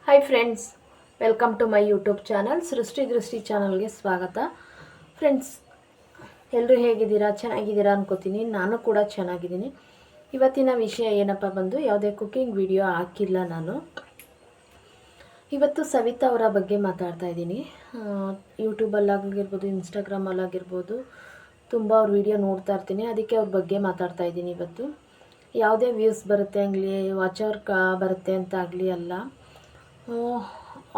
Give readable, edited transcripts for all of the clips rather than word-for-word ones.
Hi friends, welcome to my YouTube channel Srishti ಚಾನಲ್ಗೆ ಸ್ವಾಗತ. Friends, ಎಲ್ಲರೂ ಹೇಗಿದ್ದೀರಾ? ಚೆನ್ನಾಗಿದ್ದೀರಾ ಅನ್ಕೋತೀನಿ. ನಾನು ಕೂಡ ಚೆನ್ನಾಗಿದ್ದೀನಿ. ಇವತ್ತಿನ ವಿಷಯ ಏನಪ್ಪ ಬಂದು, ಯಾವುದೇ ಕುಕ್ಕಿಂಗ್ ವಿಡಿಯೋ ಹಾಕಿಲ್ಲ ನಾನು. ಇವತ್ತು ಸವಿತಾ ಅವರ ಬಗ್ಗೆ ಮಾತಾಡ್ತಾ ಇದ್ದೀನಿ. ಯೂಟ್ಯೂಬಲ್ಲಾಗಿರ್ಬೋದು, ಇನ್ಸ್ಟಾಗ್ರಾಮಲ್ಲಾಗಿರ್ಬೋದು ತುಂಬ ಅವ್ರ ವಿಡಿಯೋ ನೋಡ್ತಾ ಇರ್ತೀನಿ. ಅದಕ್ಕೆ ಅವ್ರ ಬಗ್ಗೆ ಮಾತಾಡ್ತಾ ಇದ್ದೀನಿ ಇವತ್ತು. ಯಾವುದೇ ವ್ಯೂಸ್ ಬರುತ್ತೆ ಆಗಲಿ, ವಾಚ್ ಅವರ್ ಬರುತ್ತೆ ಅಂತ ಆಗಲಿ ಅಲ್ಲ.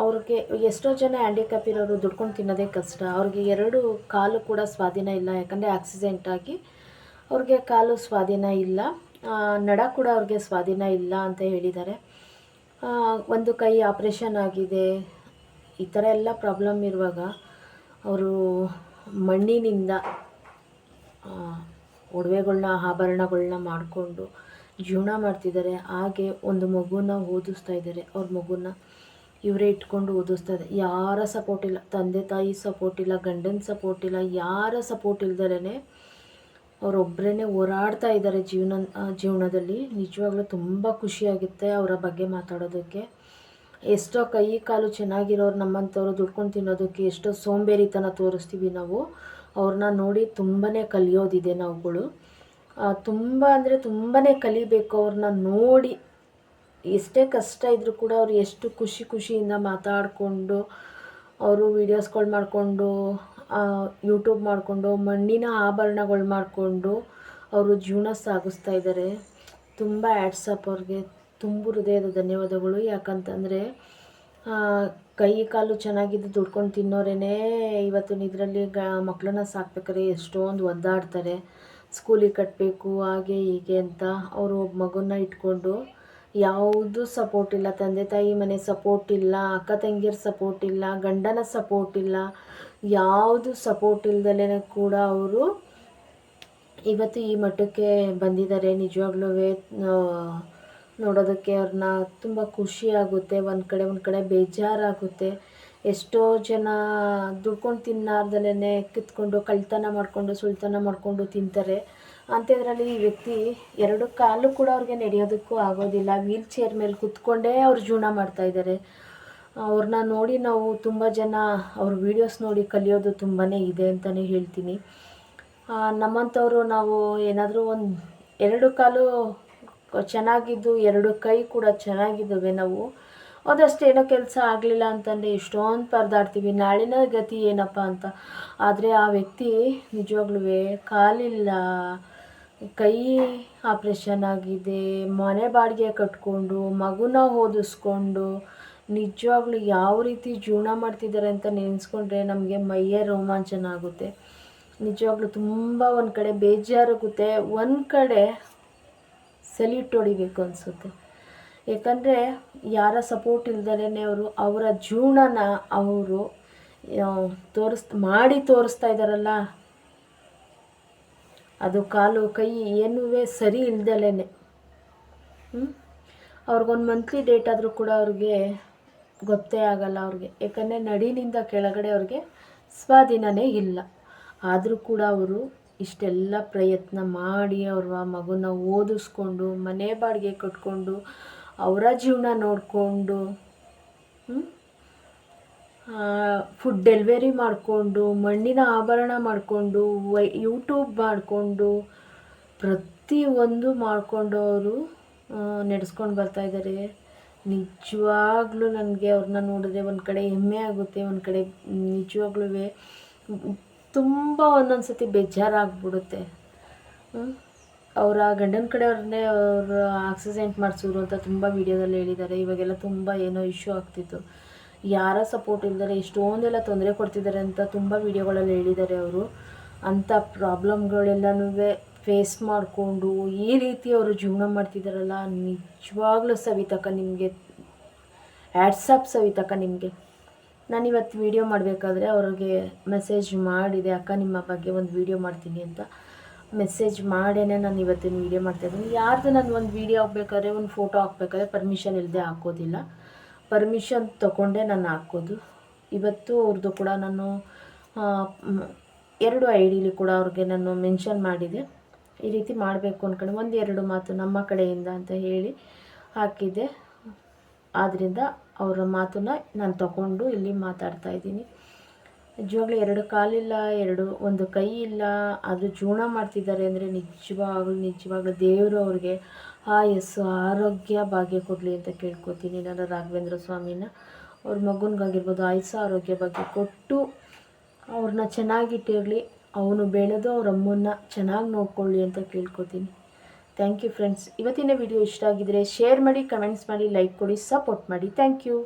ಅವ್ರಿಗೆ ಎಷ್ಟೋ ಜನ ಹ್ಯಾಂಡಿಕ್ಯಾಪ್ ಇರೋರು ದುಡ್ಕೊಂಡು ತಿನ್ನೋದೇ ಕಷ್ಟ. ಅವ್ರಿಗೆ 2 ಕಾಲು ಕೂಡ ಸ್ವಾಧೀನ ಇಲ್ಲ. ಯಾಕಂದರೆ ಆಕ್ಸಿಡೆಂಟ್ ಆಗಿ ಅವ್ರಿಗೆ ಕಾಲು ಸ್ವಾಧೀನ ಇಲ್ಲ, ನಡ ಕೂಡ ಅವ್ರಿಗೆ ಸ್ವಾಧೀನ ಇಲ್ಲ ಅಂತ ಹೇಳಿದ್ದಾರೆ. ಒಂದು ಕೈ ಆಪ್ರೇಷನ್ ಆಗಿದೆ. ಈ ಥರ ಎಲ್ಲ ಪ್ರಾಬ್ಲಮ್ ಇರುವಾಗ ಅವರು ಮಣ್ಣಿನಿಂದ ಒಡವೆಗಳ್ನ, ಆಭರಣಗಳ್ನ ಮಾಡಿಕೊಂಡು ಜೀವನ ಮಾಡ್ತಿದ್ದಾರೆ. ಹಾಗೆ ಒಂದು ಮಗುನ ಓದಿಸ್ತಾ ಇದ್ದಾರೆ. ಅವ್ರ ಮಗುನ ಇವರೇ ಇಟ್ಕೊಂಡು ಓದಿಸ್ತಾ ಇದ್ದಾರೆ. ಯಾರ ಸಪೋರ್ಟ್ ಇಲ್ಲ, ತಂದೆ ತಾಯಿ ಸಪೋರ್ಟ್ ಇಲ್ಲ, ಗಂಡನ ಸಪೋರ್ಟ್ ಇಲ್ಲ, ಯಾರ ಸಪೋರ್ಟ್ ಇಲ್ದಲೇ ಅವರೊಬ್ಬರೇ ಹೋರಾಡ್ತಾ ಇದ್ದಾರೆ ಜೀವನದಲ್ಲಿ. ನಿಜವಾಗ್ಲೂ ತುಂಬ ಖುಷಿಯಾಗುತ್ತೆ ಅವರ ಬಗ್ಗೆ ಮಾತಾಡೋದಕ್ಕೆ. ಎಷ್ಟೋ ಕೈ ಕಾಲು ಚೆನ್ನಾಗಿರೋರು, ನಮ್ಮಂಥವ್ರು ದುಡ್ಕೊಂಡು ತಿನ್ನೋದಕ್ಕೆ ಎಷ್ಟೋ ಸೋಂಬೇರಿತನ ತೋರಿಸ್ತೀವಿ ನಾವು. ಅವ್ರನ್ನ ನೋಡಿ ತುಂಬಾ ಕಲಿಯೋದಿದೆ ನಾವುಗಳು. ತುಂಬ ಅಂದರೆ ತುಂಬಾ ಕಲಿಬೇಕು ಅವ್ರನ್ನ ನೋಡಿ. ಎಷ್ಟೇ ಕಷ್ಟ ಇದ್ದರೂ ಕೂಡ ಅವ್ರು ಎಷ್ಟು ಖುಷಿಯಿಂದ ಮಾತಾಡಿಕೊಂಡು, ಅವರು ವೀಡಿಯೋಸ್ಗಳು ಮಾಡಿಕೊಂಡು, ಯೂಟ್ಯೂಬ್ ಮಾಡಿಕೊಂಡು, ಮಣ್ಣಿನ ಆಭರಣಗಳು ಮಾಡಿಕೊಂಡು ಅವರು ಜೀವನ ಸಾಗಿಸ್ತಾ ಇದ್ದಾರೆ. ತುಂಬ ಹ್ಯಾಟ್ಸಪ್ ಅವ್ರಿಗೆ. ತುಂಬ ಹೃದಯದ ಧನ್ಯವಾದಗಳು. ಯಾಕಂತಂದರೆ ಕೈ ಕಾಲು ಚೆನ್ನಾಗಿದ್ದು ದುಡ್ಕೊಂಡು ತಿನ್ನೋರೇ ಇವತ್ತಿನ ಇದರಲ್ಲಿ ಮಕ್ಕಳನ್ನ ಸಾಕ್ಬೇಕಾದ್ರೆ ಎಷ್ಟೊಂದು ಒದ್ದಾಡ್ತಾರೆ. ಸ್ಕೂಲಿಗೆ ಕಟ್ಟಬೇಕು ಹಾಗೆ ಹೀಗೆ ಅಂತ. ಅವರು ಒಬ್ಬ ಮಗುನ ಇಟ್ಕೊಂಡು ಯಾವುದೂ ಸಪೋರ್ಟ್ ಇಲ್ಲ, ತಂದೆ ತಾಯಿ ಮನೆ ಸಪೋರ್ಟ್ ಇಲ್ಲ, ಅಕ್ಕ ತಂಗಿಯರ ಸಪೋರ್ಟ್ ಇಲ್ಲ, ಗಂಡನ ಸಪೋರ್ಟ್ ಇಲ್ಲ, ಯಾವುದು ಸಪೋರ್ಟ್ ಇಲ್ದಲೇ ಕೂಡ ಅವರು ಇವತ್ತು ಈ ಮಟ್ಟಕ್ಕೆ ಬಂದಿದ್ದಾರೆ. ನಿಜವಾಗ್ಲೂ ನೋಡೋದಕ್ಕೆ ಅವ್ರನ್ನ ತುಂಬ ಖುಷಿಯಾಗುತ್ತೆ. ಒಂದು ಕಡೆ ಬೇಜಾರಾಗುತ್ತೆ. ಎಷ್ಟೋ ಜನ ದುಡ್ಕೊಂಡು ತಿನ್ನಾರ್ದಲೇ ಕಿತ್ಕೊಂಡು ಕಳ್ತನ ಮಾಡಿಕೊಂಡು ಸುಳ್ತನ ಮಾಡಿಕೊಂಡು ತಿಂತಾರೆ. ಅಂಥದ್ರಲ್ಲಿ ಈ ವ್ಯಕ್ತಿ 2 ಕಾಲು ಕೂಡ ಅವ್ರಿಗೆ ನಡೆಯೋದಕ್ಕೂ ಆಗೋದಿಲ್ಲ. ವೀಲ್ ಚೇರ್ ಮೇಲೆ ಕೂತ್ಕೊಂಡೇ ಅವ್ರು ಜೀವನ ಮಾಡ್ತಾಯಿದ್ದಾರೆ. ಅವ್ರನ್ನ ನೋಡಿ ನಾವು ತುಂಬ ಜನ ಅವ್ರ ವೀಡಿಯೋಸ್ ನೋಡಿ ಕಲಿಯೋದು ತುಂಬಾ ಇದೆ ಅಂತಲೇ ಹೇಳ್ತೀನಿ. ನಮ್ಮಂಥವ್ರು ನಾವು ಏನಾದರೂ 2 ಕಾಲು ಚೆನ್ನಾಗಿದ್ದು 2 ಕೈ ಕೂಡ ಚೆನ್ನಾಗಿದ್ದಾವೆ. ನಾವು ಅದಷ್ಟು ಏನೋ ಕೆಲಸ ಆಗಲಿಲ್ಲ ಅಂತಂದರೆ ಎಷ್ಟೊಂದು ಪರದಾಡ್ತೀವಿ, ನಾಳಿನ ಗತಿ ಏನಪ್ಪ ಅಂತ. ಆದರೆ ಆ ವ್ಯಕ್ತಿ ನಿಜವಾಗ್ಲೂ ಕಾಲಿಲ್ಲ, ಕೈ ಆಪ್ರೇಷನ್ ಆಗಿದೆ, ಮನೆ ಬಾಡಿಗೆ ಕಟ್ಕೊಂಡು, ಮಗುನ ಓದಿಸ್ಕೊಂಡು ನಿಜವಾಗ್ಲೂ ಯಾವ ರೀತಿ ಜೀವನ ಮಾಡ್ತಿದ್ದಾರೆ ಅಂತ ನೆನೆಸ್ಕೊಂಡ್ರೆ ನಮಗೆ ಮೈಯೇ ರೋಮಾಂಚನ ಆಗುತ್ತೆ. ನಿಜವಾಗ್ಲೂ ತುಂಬ ಒಂದು ಕಡೆ ಬೇಜಾರಾಗುತ್ತೆ, ಒಂದು ಕಡೆ ಸಲ್ಯೂಟ್ ಹೊಡಿಬೇಕು ಅನಿಸುತ್ತೆ. ಏಕೆಂದರೆ ಯಾರ ಸಪೋರ್ಟ್ ಇಲ್ದಲೇ ಅವರ ಜೀವನನ ಅವರು ಮಾಡಿ ತೋರಿಸ್ತಾ ಇದ್ದಾರಲ್ಲ. ಅದು ಕಾಲು ಕೈ ಏನೂ ಸರಿ ಇಲ್ದಲೇ ಅವ್ರಿಗೊಂದು ಮಂತ್ಲಿ ಡೇಟ್ ಆದರೂ ಕೂಡ ಅವ್ರಿಗೆ ಗೊತ್ತೇ ಆಗಲ್ಲ ಅವ್ರಿಗೆ. ಯಾಕಂದರೆ ನಡಿನಿಂದ ಕೆಳಗಡೆ ಅವ್ರಿಗೆ ಸ್ವಾಧೀನನೇ ಇಲ್ಲ. ಆದರೂ ಕೂಡ ಅವರು ಇಷ್ಟೆಲ್ಲ ಪ್ರಯತ್ನ ಮಾಡಿ ಅವ್ರ ಮಗುನ ಓದಿಸ್ಕೊಂಡು, ಮನೆ ಬಾಡಿಗೆ ಕಟ್ಕೊಂಡು, ಅವರ ಜೀವನ ನೋಡಿಕೊಂಡು, ಫುಡ್ ಡೆಲಿವರಿ ಮಾಡಿಕೊಂಡು, ಮಣ್ಣಿನ ಆಭರಣ ಮಾಡಿಕೊಂಡು, ಯೂಟ್ಯೂಬ್ ಮಾಡಿಕೊಂಡು, ಪ್ರತಿಯೊಂದು ಮಾಡಿಕೊಂಡು ಅವರು ನಡೆಸ್ಕೊಂಡು ಬರ್ತಾಯಿದ್ದಾರೆ. ನಿಜವಾಗ್ಲೂ ನನಗೆ ಅವ್ರನ್ನ ನೋಡಿದ್ರೆ ಒಂದು ಕಡೆ ಹೆಮ್ಮೆ ಆಗುತ್ತೆ, ಒಂದು ಕಡೆ ನಿಜವಾಗ್ಲೂ ತುಂಬ ಒಂದೊಂದು ಸತಿ ಬೇಜಾರಾಗ್ಬಿಡುತ್ತೆ. ಅವರ ಗಂಡನ ಕಡೆಯವ್ರನ್ನೇ ಅವರು ಆಕ್ಸಿಡೆಂಟ್ ಮಾಡಿಸಿದ್ರು ಅಂತ ತುಂಬ ವೀಡಿಯೋದಲ್ಲಿ ಹೇಳಿದ್ದಾರೆ. ಇವಾಗೆಲ್ಲ ತುಂಬ ಏನೋ ಇಶ್ಯೂ ಆಗ್ತಿತ್ತು. ಯಾರ ಸಪೋರ್ಟ್ ಇಲ್ದರೆ ಎಷ್ಟೊಂದೆಲ್ಲ ತೊಂದರೆ ಕೊಡ್ತಿದ್ದಾರೆ ಅಂತ ತುಂಬ ವೀಡಿಯೋಗಳಲ್ಲಿ ಹೇಳಿದ್ದಾರೆ ಅವರು. ಅಂಥ ಪ್ರಾಬ್ಲಮ್ಗಳೆಲ್ಲನೂ ಫೇಸ್ ಮಾಡಿಕೊಂಡು ಈ ರೀತಿ ಅವರು ಜೀವನ ಮಾಡ್ತಿದ್ದಾರಲ್ಲ. ನಿಜವಾಗ್ಲೂ ಸವಿತಕ್ಕ ನಿಮಗೆ ಹ್ಯಾಟ್ಸಪ್. ಸವಿತಕ್ಕ ನಿಮಗೆ ನಾನಿವತ್ತು ವೀಡಿಯೋ ಮಾಡಬೇಕಾದ್ರೆ ಅವ್ರಿಗೆ ಮೆಸೇಜ್ ಮಾಡಿದೆ, ಅಕ್ಕ ನಿಮ್ಮ ಬಗ್ಗೆ ಒಂದು ವೀಡಿಯೋ ಮಾಡ್ತೀನಿ ಅಂತ ಮೆಸೇಜ್ ಮಾಡೇ ನಾನು ಇವತ್ತಿನ ವೀಡಿಯೋ ಮಾಡ್ತಾಯಿದ್ದೀನಿ. ಯಾರ್ದು ನಾನು ಒಂದು ವೀಡಿಯೋ ಹಾಕ್ಬೇಕಾದ್ರೆ, ಒಂದು ಫೋಟೋ ಹಾಕ್ಬೇಕಾದ್ರೆ ಪರ್ಮಿಷನ್ ಇಲ್ಲದೆ ಹಾಕೋದಿಲ್ಲ. ಪರ್ಮಿಷನ್ ತೊಗೊಂಡೇ ನಾನು ಹಾಕೋದು. ಇವತ್ತು ಅವ್ರದ್ದು ಕೂಡ ನಾನು 2 ಐಡಿಲಿ ಕೂಡ ಅವ್ರಿಗೆ ನಾನು ಮೆನ್ಷನ್ ಮಾಡಿದೆ. ಈ ರೀತಿ ಮಾಡಬೇಕು ಅಂದ್ಕೊಂಡು 1-2 ಮಾತು ನಮ್ಮ ಕಡೆಯಿಂದ ಅಂತ ಹೇಳಿ ಹಾಕಿದ್ದೆ. ಆದ್ದರಿಂದ ಅವರ ಮಾತನ್ನು ನಾನು ತಗೊಂಡು ಇಲ್ಲಿ ಮಾತಾಡ್ತಾ ಇದ್ದೀನಿ. ನಿಜವಾಗ್ಲೂ 2 ಕಾಲಿಲ್ಲ, ಒಂದು ಕೈ ಇಲ್ಲ, ಅದು ಜೀವನ ಮಾಡ್ತಿದ್ದಾರೆ ಅಂದರೆ ನಿಜವಾಗ್ಲೂ ದೇವರು ಅವ್ರಿಗೆ ಆಯಸ್ಸು ಆರೋಗ್ಯ ಭಾಗ್ಯ ಕೊಡಲಿ ಅಂತ ಕೇಳ್ಕೊತೀನಿ ನಾನು ರಾಘವೇಂದ್ರ ಸ್ವಾಮಿನ. ಅವ್ರ ಮಗುನಿಗಾಗಿರ್ಬೋದು ಆಯಸ್ಸು ಆರೋಗ್ಯ ಭಾಗ್ಯ ಕೊಟ್ಟು ಅವ್ರನ್ನ ಚೆನ್ನಾಗಿಟ್ಟಿರಲಿ, ಅವನು ಬೆಳೆದು ಅವ್ರ ಅಮ್ಮನ್ನ ಚೆನ್ನಾಗಿ ನೋಡ್ಕೊಳ್ಳಿ ಅಂತ ಕೇಳ್ಕೊತೀನಿ. Thank you friends. ಇವತ್ತಿನ ವಿಡಿಯೋ ಇಷ್ಟ ಆಗಿದ್ರೆ ಶೇರ್ ಮಾಡಿ, ಕಮೆಂಟ್ಸ್ ಮಾಡಿ, ಲೈಕ್ ಕೊಡಿ, ಸಪೋರ್ಟ್ ಮಾಡಿ. Thank you.